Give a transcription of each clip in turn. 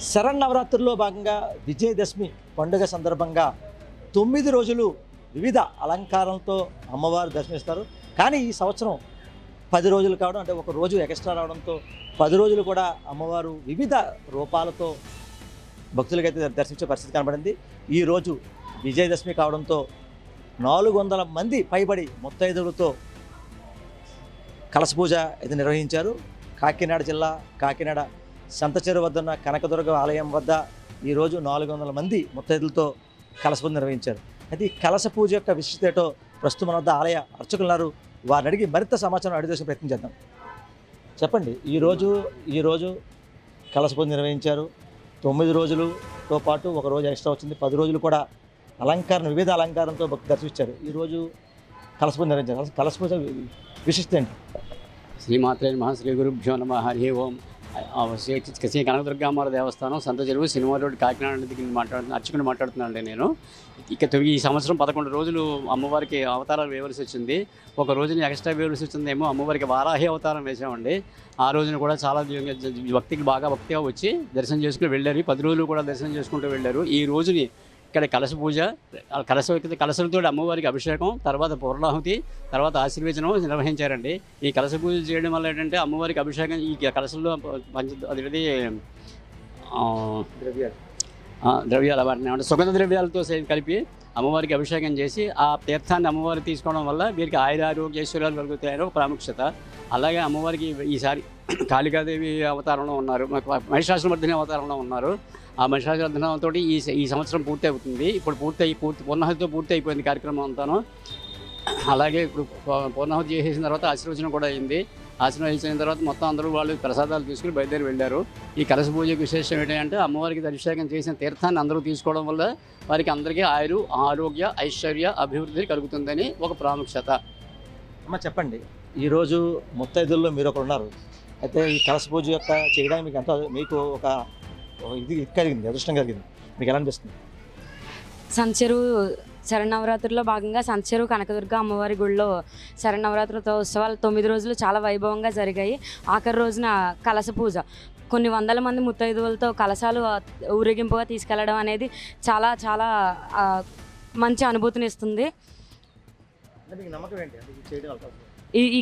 శరన్నవరాత్రుల్లో భాగంగా విజయదశమి పండుగ సందర్భంగా 9 రోజులు వివిధ అలంకారాలతో అమ్మవారు దర్శనమిస్తారు. కానీ ఈ సంవత్సరం 10 రోజులు కావడం, అంటే ఒక రోజు ఎక్స్ట్రా రావడంతో 10 రోజులు కూడా అమ్మవారు వివిధ రూపాలతో భక్తులకైతే దర్శించే పరిస్థితి కనబడింది. ఈరోజు విజయదశమి కావడంతో 400 మంది పైబడి ముత్తైదువులతో కలశ పూజ అయితే నిర్వహించారు. కాకినాడ జిల్లా కాకినాడ సంతచెరువు వద్ద ఉన్న కనకదుర్గ ఆలయం వద్ద ఈరోజు 400 మంది ముత్తైదులతో కలశ పూజ నిర్వహించారు. అయితే ఈ కలశ పూజ యొక్క విశిష్టత ఏంటో ప్రస్తుతం మన వద్ద ఆలయ అర్చకులున్నారు, వారిని అడిగి మరింత సమాచారం అడిగేసే ప్రయత్నం చేద్దాం. చెప్పండి, ఈరోజు కలశ పూజ నిర్వహించారు. 9 రోజులతో పాటు ఒక రోజు ఎక్స్ట్రా వచ్చింది. 10 రోజులు కూడా వివిధ అలంకారంతో భక్తులు దర్శించారు. ఈరోజు కలశ పూజ నిర్వహించారు. కలశ పూజ విశిష్టత ఏంటి? శ్రీమాత్రే నమః, శ్రీ గురుభ్యో నమః, హరి ఓం. శ్రీ కనకదుర్గమ్మవారి దేవస్థానం సంత చెరువు సినిమా రోడ్ కాకినాడ నుంచి అర్చకుని మాట్లాడుతున్నానండి నేను. ఈ సంవత్సరం 11 రోజులు అమ్మవారికి అవతారాలు వేయవలసి వచ్చింది. ఒక రోజుని ఎక్స్ట్రా వేయవలసి వచ్చిందేమో అమ్మవారికి వారాహి అవతారం వేసామండి. ఆ రోజున కూడా చాలా భక్తిగా వచ్చి దర్శనం చేసుకుని వెళ్ళారు. 10 రోజులు కూడా దర్శనం చేసుకుంటూ వెళ్ళారు. ఈ రోజుని ఇక్కడ కలశ పూజ, కలశలతో అమ్మవారికి అభిషేకం, తర్వాత పూర్ణాహుతి, తర్వాత ఆశీర్వచనం నిర్వహించారండి. ఈ కలశ పూజ చేయడం వల్ల ఏంటంటే అమ్మవారికి అభిషేకం ఈ కలశంలో అదేది ద్రవ్యాలు వాటిని సుగంధ ద్రవ్యాలతో కలిపి అమ్మవారికి అభిషేకం చేసి ఆ తీర్థాన్ని అమ్మవారికి తీసుకోవడం వల్ల వీరికి ఆయురారోగ్య ఐశ్వర్యాలు కలుగుతాయని ఒక ప్రాముఖ్యత. అలాగే అమ్మవారికి ఈసారి కాళికాదేవి అవతారంలో ఉన్నారు, మహిషాసురమర్దిని అవతారంలో ఉన్నారు. ఆ మహిషాసురమర్దినంతో ఈ సంవత్సరం పూర్తి అవుతుంది. ఇప్పుడు పూర్ణాహుతితో పూర్తి అయిపోయింది కార్యక్రమం అంతాను. అలాగే ఇప్పుడు పూర్ణాహుతి చేసేసిన తర్వాత ఆశీర్వచనం కూడా అయింది. ఆశీర్వదించిన తర్వాత మొత్తం అందరూ వాళ్ళు ప్రసాదాలు తీసుకుని బయలుదేరి వెళ్ళారు. ఈ కలశ పూజకు విశేషం ఏంటంటే అమ్మవారికి అభిషేకం చేసిన తీర్థాన్ని అందరూ తీసుకోవడం వల్ల వారికి అందరికీ ఆరోగ్య ఐశ్వర్య అభివృద్ధి కలుగుతుందని ఒక ప్రాముఖ్యత. అమ్మ చెప్పండి, ఈరోజు ముత్తైదుల్లో మీరు ఒకరు ఉన్నారు. అయితే ఈ కలశ పూజ యొక్క చేయడానికి మీకు ఒక ఇది కలిగింది, అదృష్టం కలిగింది. మీకు ఎలా అనిపిస్తుంది? సంచెరువు శరన్నవరాత్రుల్లో భాగంగా సంచెరువు కనకదుర్గ అమ్మవారి గుడిలో శరన్నవరాత్రి ఉత్సవాలు 9 రోజులు చాలా వైభవంగా జరిగాయి. ఆఖరి రోజున కలశ పూజ కొన్ని వందల మంది ముత్తైదువులతో కలశాలు ఊరేగింపుగా తీసుకెళ్లడం అనేది చాలా చాలా మంచి అనుభూతిని ఇస్తుంది. ఈ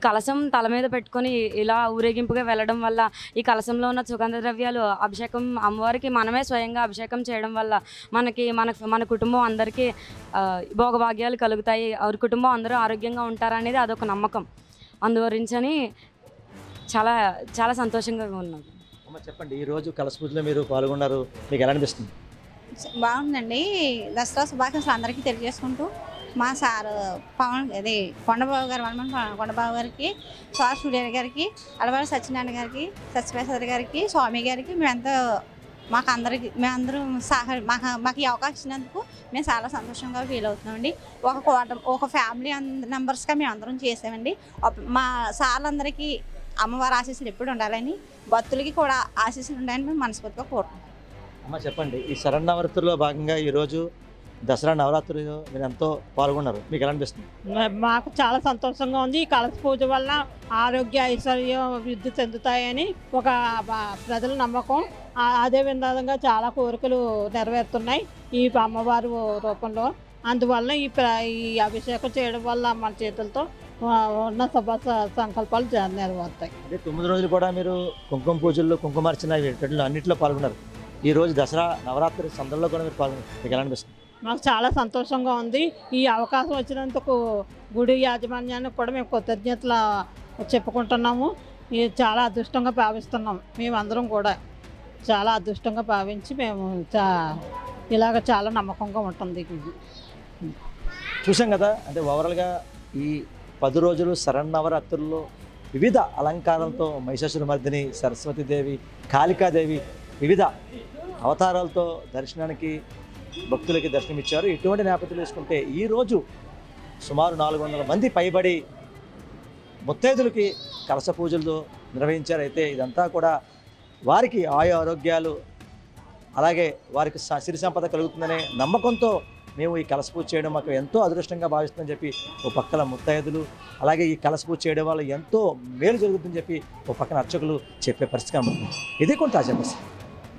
కలశం తల మీద పెట్టుకొని ఇలా ఊరేగింపుగా వెళ్ళడం వల్ల, ఈ కలశంలో ఉన్న సుగంధ ద్రవ్యాలు అభిషేకం అమ్మవారికి మనమే స్వయంగా అభిషేకం చేయడం వల్ల మన కుటుంబం అందరికీ భోగభాగ్యాలు కలుగుతాయి, ఎవరి కుటుంబం అందరూ ఆరోగ్యంగా ఉంటారనేది అదొక నమ్మకం. అందువరించని చాలా చాలా సంతోషంగా ఉన్నది. అమ్మ చెప్పండి, ఈరోజు కలశ పూజలో మీరు పాల్గొన్నారు, మీకు ఎలా అనిపిస్తుంది? బాగుందండి. దసరా శుభాకాంక్షలు అందరికీ తెలియజేసుకుంటూ మా సార్ కొండబాబు గారు, కొండబాబు గారికి, సార్ సూర్య గారికి, అలవారి సత్యనారాయణ గారికి, సత్యప్రసాద్ గారికి, స్వామి గారికి మేమందరూ మాకు ఈ అవకాశం ఇచ్చినందుకు మేము చాలా సంతోషంగా ఫీల్ అవుతున్నామండి. ఒక ఫ్యామిలీ మెంబర్స్గా మేము అందరం చేసామండి. మా సార్లందరికీ అమ్మవారి ఆశీస్సులు ఎప్పుడు ఉండాలని, భక్తులకి కూడా ఆశీస్సులు ఉండాలని మేము మనస్ఫూర్తిగా కోరుకుంటున్నాం. అమ్మ చెప్పండి, ఈ శరన్నవరాత్రుల్లో భాగంగా ఈరోజు దసరా నవరాత్రులు మీరు ఎంతో పాల్గొన్నారు, మీకు ఎలా అనిపిస్తుంది? మాకు చాలా సంతోషంగా ఉంది. ఈ కలశ పూజ వల్ల ఆరోగ్య ఐశ్వర్యం వృద్ధి చెందుతాయని ఒక ప్రజల నమ్మకం. అదే విధంగా చాలా కోరికలు నెరవేరుతున్నాయి ఈ అమ్మవారి రూపంలో. అందువల్ల ఈ అభిషేకం చేయడం వల్ల మన చేతులతో ఉన్న శుభ సంకల్పాలు నెరవేరుతాయి. అదే 9 రోజులు కూడా మీరు కుంకుమ పూజల్లో, కుంకుమార్చన వీటిలో అన్నింటిలో పాల్గొన్నారు. ఈరోజు దసరా నవరాత్రి సందర్భంలో కూడా మీరు పాల్గొన్నారు, మీకు ఎలా అనిపిస్తుంది? మాకు చాలా సంతోషంగా ఉంది. ఈ అవకాశం వచ్చినందుకు గుడి యాజమాన్యానికి కూడా మేము కృతజ్ఞతలు చెప్పుకుంటున్నాము. ఇది చాలా అదృష్టంగా భావిస్తున్నాం. మేమందరం కూడా చాలా అదృష్టంగా భావించి మేము ఇలాగ చాలా నమ్మకంగా ఉంటుంది. చూసాం కదా, అంటే ఓవరాల్గా ఈ 10 రోజులు శరన్నవరాత్రుల్లో వివిధ అలంకారాలతో మహిషాసురమర్దిని, సరస్వతీదేవి, కాళికాదేవి వివిధ అవతారాలతో దర్శనానికి భక్తులకి దర్శనమిచ్చారు. ఇటువంటి నేపథ్యం తీసుకుంటే ఈరోజు సుమారు 400 మంది పైబడి ముత్తైదులకి కలశ పూజలు నిర్వహించారు. అయితే ఇదంతా కూడా వారికి ఆరోగ్యాలు, అలాగే వారికి సిరి సంపద కలుగుతుందనే నమ్మకంతో మేము ఈ కలశ పూజ చేయడం మాకు ఎంతో అదృష్టంగా భావిస్తుందని చెప్పి ఓ పక్కన ముత్తైదులు, అలాగే ఈ కలశ పూజ చేయడం వల్ల ఎంతో మేలు జరుగుతుందని చెప్పి ఓ పక్కన అర్చకులు చెప్పే పరిస్థితి కనబడుతుంది. ఇది కొంత ఆచరణ.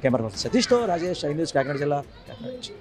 కెమెరా పర్సన్ సతీష్తో రాజేష్, ఐ న్యూస్, కాకినాడ జిల్లా, కాకినాడ నుంచి.